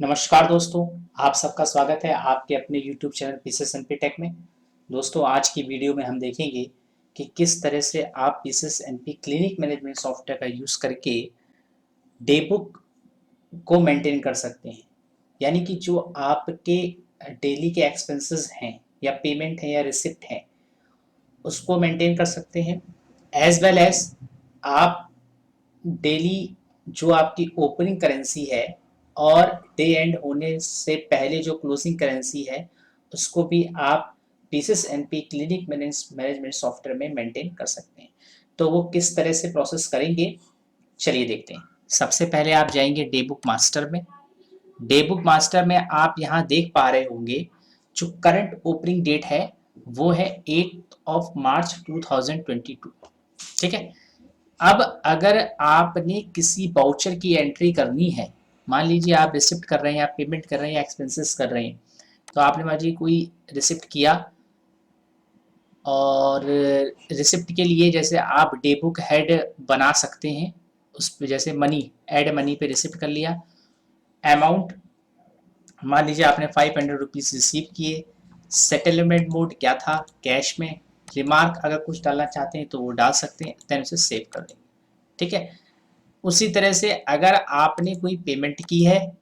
नमस्कार दोस्तों, आप सबका स्वागत है आपके अपने YouTube channel pieces NP tech में। दोस्तों, आज की वीडियो में हम देखेंगे कि किस तरह से आप pieces NP clinic management software का यूज़ करके डे बुक को मेंटेन कर सकते हैं। यानी कि जो आपके डेली के एक्सपेंसेस हैं या पेमेंट है या रिसिप्ट है, उसको मेंटेन कर सकते हैं। एज वेल एज आप डेली जो आपकी ओपनिंग करेंसी है और डे एंड होने से पहले जो क्लोजिंग करेंसी है, उसको भी आप pieces NP clinic management software में मेंटेन कर सकते हैं। तो वो किस तरह से प्रोसेस करेंगे, चलिए देखते हैं। सबसे पहले आप जाएंगे डे बुक मास्टर में। डे बुक मास्टर में आप यहाँ देख पा रहे होंगे जो करंट ओपनिंग डेट है वो है 8 मार्च 2022। ठीक है। अब अगर आपने किसी वाउचर की एंट्री करनी है, मान लीजिए आप रिसिप्ट कर रहे हैं, आप पेमेंट कर रहे हैं या एक्सपेंसेस कर रहे हैं, तो आपने मान लीजिए कोई रिसिप्ट किया और रिसिप्ट के लिए जैसे आप डे बुक हेड बना सकते हैं। उस पर जैसे मनी, ऐड मनी पे रिसिप्ट कर लिया। अमाउंट मान लीजिए आपने 500 रुपीज़ रिसीव किए। सेटलमेंट मोड क्या था, कैश में। रिमार्क अगर कुछ डालना चाहते हैं तो वो डाल सकते हैं, देन उसे सेव कर देंगे। ठीक है। उसी तरह से अगर आपने कोई पेमेंट की है,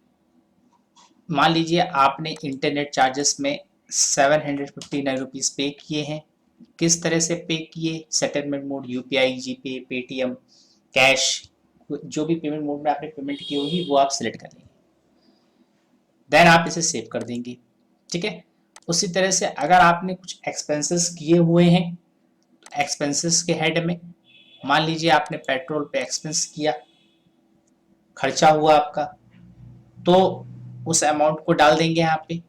मान लीजिए आपने इंटरनेट चार्जेस में 759 रुपीज़ पे किए हैं। किस तरह से पे किए, सेटलमेंट मोड यूपीआई, जीपे, पेटीएम, कैश, जो भी पेमेंट मोड में आपने पेमेंट की होगी वो आप सिलेक्ट कर लेंगे। देन आप इसे सेव कर देंगे। ठीक है। उसी तरह से अगर आपने कुछ एक्सपेंसेस किए हुए हैं, तो एक्सपेंसेस के हेड में मान लीजिए आपने पेट्रोल पे एक्सपेंस किया, खर्चा हुआ आपका, तो उस अमाउंट को डाल देंगे यहाँ पे।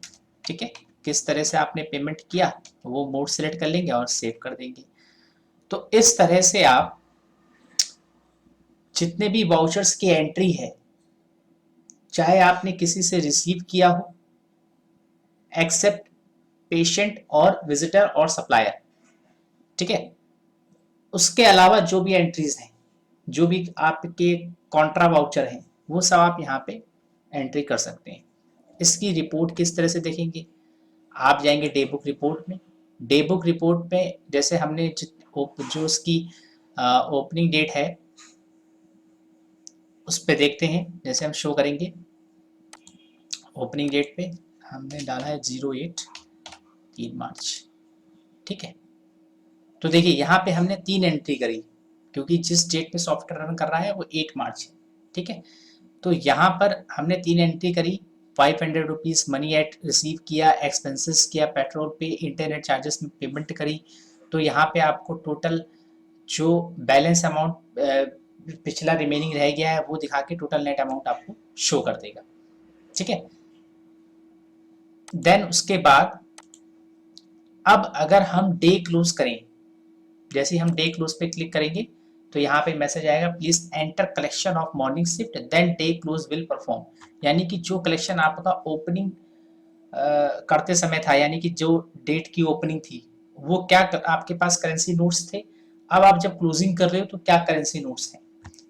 ठीक है। किस तरह से आपने पेमेंट किया वो मोड सेलेक्ट कर लेंगे और सेव कर देंगे। तो इस तरह से आप जितने भी वाउचर्स की एंट्री है, चाहे आपने किसी से रिसीव किया हो, एक्सेप्ट पेशेंट और विजिटर और सप्लायर, ठीक है, उसके अलावा जो भी एंट्रीज हैं, जो भी आपके कॉन्ट्रा वाउचर हैं, वो सब आप यहाँ पे एंट्री कर सकते हैं। इसकी रिपोर्ट किस तरह से देखेंगे, आप जाएंगे डे बुक रिपोर्ट में। डे बुक रिपोर्ट में जैसे हमने जो उसकी ओपनिंग डेट है उस पर देखते हैं। जैसे हम शो करेंगे ओपनिंग डेट पे हमने डाला है 3 मार्च। ठीक है। तो देखिए यहाँ पे हमने 3 एंट्री करी, क्योंकि जिस डेट पे सॉफ्टवेयर रन कर रहा है वो 8 मार्च है। ठीक है। तो यहाँ पर हमने 3 एंट्री करी। 500 रुपीज़ मनी एट रिसीव किया, एक्सपेंसेस किया, पेट्रोल पे, इंटरनेट चार्जेस में पेमेंट करी। तो यहाँ पे आपको टोटल जो बैलेंस अमाउंट पिछला रिमेनिंग रह गया है वो दिखा के टोटल नेट अमाउंट आपको शो कर देगा। ठीक है। देन उसके बाद अब अगर हम डे क्लोज करें, जैसे ही हम डे क्लोज पे क्लिक करेंगे तो यहाँ पे मैसेज आएगा, please enter collection of morning shift then day close will perform. यानी कि जो कलेक्शन आपका ओपनिंग करते समय था, यानी कि जो डेट की ओपनिंग थी, वो क्या आपके पास करेंसी नोट्स थे। अब आप जब क्लोजिंग कर रहे हो तो क्या करेंसी नोट्स हैं।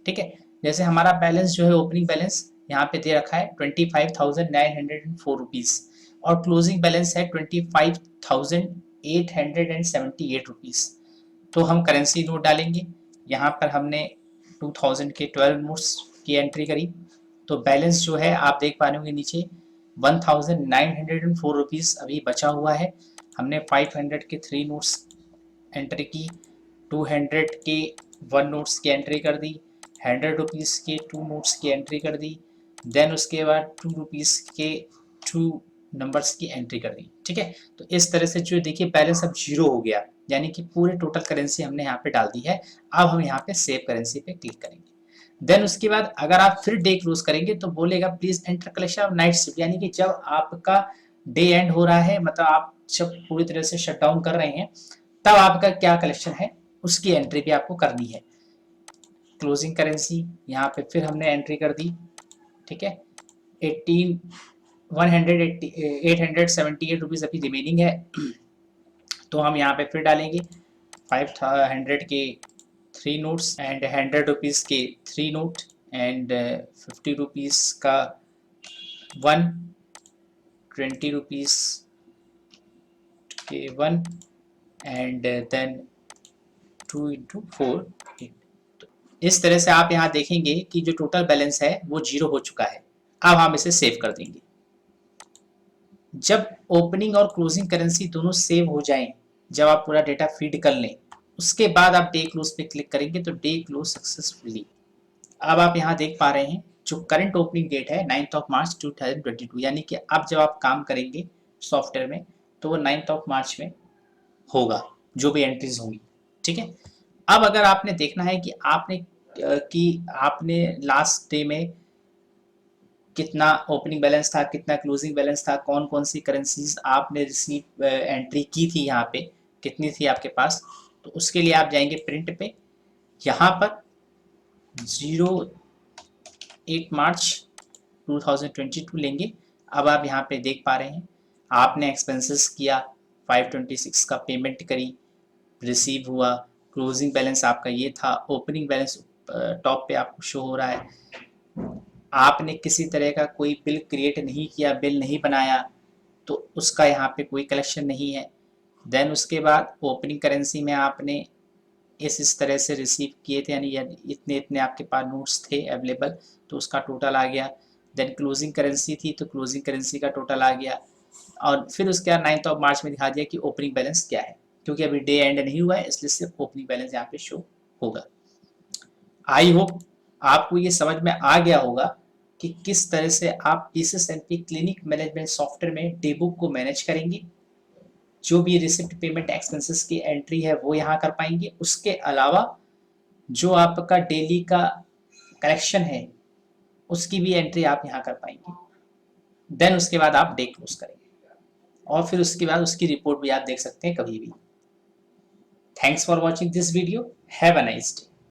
ठीक है। जैसे हमारा बैलेंस जो है, ओपनिंग बैलेंस यहाँ पे दे रखा है 25,904 रुपीज़ और क्लोजिंग बैलेंस है 25,878 रुपीज़। तो हम करेंसी नोट डालेंगे। यहाँ पर हमने 2000 के 12 नोट्स की एंट्री करी। तो बैलेंस जो है आप देख पा रहे होंगे नीचे 1904 रुपीज़ अभी बचा हुआ है। हमने 500 के 3 नोट्स एंट्री की, 200 के 1 नोट्स की एंट्री कर दी, 100 रुपीज़ के 2 नोट्स की एंट्री कर दी, देन उसके बाद 2 रुपीज़ के 2 नंबर्स की एंट्री कर दी। ठीक है। तो इस तरह से जो देखिए बैलेंस अब जीरो हो गया, यानी कि पूरे टोटल करेंसी हमने यहाँ पे डाल दी है। अब हम यहाँ पे सेव करेंसी पे क्लिक करेंगे। देन उसके बाद अगर आप फिर डे क्लोज करेंगे तो बोलेगा please enter collection of night shift, यानी कि जब आपका डे एंड हो रहा है, मतलब आप जब पूरी तरह से शट डाउन कर रहे हैं, तब आपका क्या कलेक्शन है उसकी एंट्री भी आपको करनी है। क्लोजिंग करेंसी यहाँ पे फिर हमने एंट्री कर दी। ठीक है। 878 रुपीज़ अभी रिमेनिंग है। तो हम यहाँ पे फिर डालेंगे 500 के 3 नोट्स एंड 100 रुपीज़ के 3 नोट एंड 50 रुपीज़ का 120 rupees K1 and then 2 into 4। तो इस तरह से आप यहाँ देखेंगे कि जो टोटल बैलेंस है वो 0 हो चुका है। अब हम इसे सेव कर देंगे। जब ओपनिंग और क्लोजिंग करेंसी दोनों सेव हो जाएं, जब आप पूरा डेटा फीड कर लें, उसके बाद आप डे क्लोज पे क्लिक करेंगे तो डे क्लोज सक्सेसफुली। अब आप यहाँ देख पा रहे हैं जो करंट ओपनिंग डेट है 9 मार्च 2022, यानी कि अब जब आप काम करेंगे सॉफ्टवेयर में तो वो 9 मार्च में होगा, जो भी एंट्रीज होंगी। ठीक है। अब अगर आपने देखना है कि आपने लास्ट डे में कितना ओपनिंग बैलेंस था, कितना क्लोजिंग बैलेंस था, कौन कौन सी करेंसीज आपने रिसीव एंट्री की थी, यहाँ पे कितनी थी आपके पास, तो उसके लिए आप जाएंगे प्रिंट पे। यहाँ पर 08 मार्च 2022 लेंगे। अब आप यहाँ पे देख पा रहे हैं आपने एक्सपेंसेस किया, 526 का पेमेंट करी, रिसीव हुआ, क्लोजिंग बैलेंस आपका ये था, ओपनिंग बैलेंस टॉप पे आपको शो हो रहा है। आपने किसी तरह का कोई बिल क्रिएट नहीं किया, बिल नहीं बनाया, तो उसका यहाँ पे कोई कलेक्शन नहीं है। देन उसके बाद ओपनिंग करेंसी में आपने इस तरह से रिसीव किए थे, यानी इतने इतने आपके पास नोट्स थे अवेलेबल, तो उसका टोटल आ गया। देन क्लोजिंग करेंसी थी तो क्लोजिंग करेंसी का टोटल आ गया। और फिर उसके बाद 9 मार्च में दिखा दिया कि ओपनिंग बैलेंस क्या है, क्योंकि अभी डे एंड नहीं हुआ है इसलिए सिर्फ ओपनिंग बैलेंस यहाँ पे शो होगा। आई होप आपको ये समझ में आ गया होगा कि किस तरह से आप PCS&P क्लिनिक मैनेजमेंट सॉफ्टवेयर में डे बुक को मैनेज करेंगे। जो भी रिसिप्ट पेमेंट एक्सपेंसेस की एंट्री है वो यहाँ कर पाएंगे। उसके अलावा जो आपका डेली का कलेक्शन है उसकी भी एंट्री आप यहाँ कर पाएंगे। देन उसके बाद आप डे क्लोज करेंगे और फिर उसके बाद उसकी रिपोर्ट भी आप देख सकते हैं कभी भी। Thanks for watching this video. Have a nice day.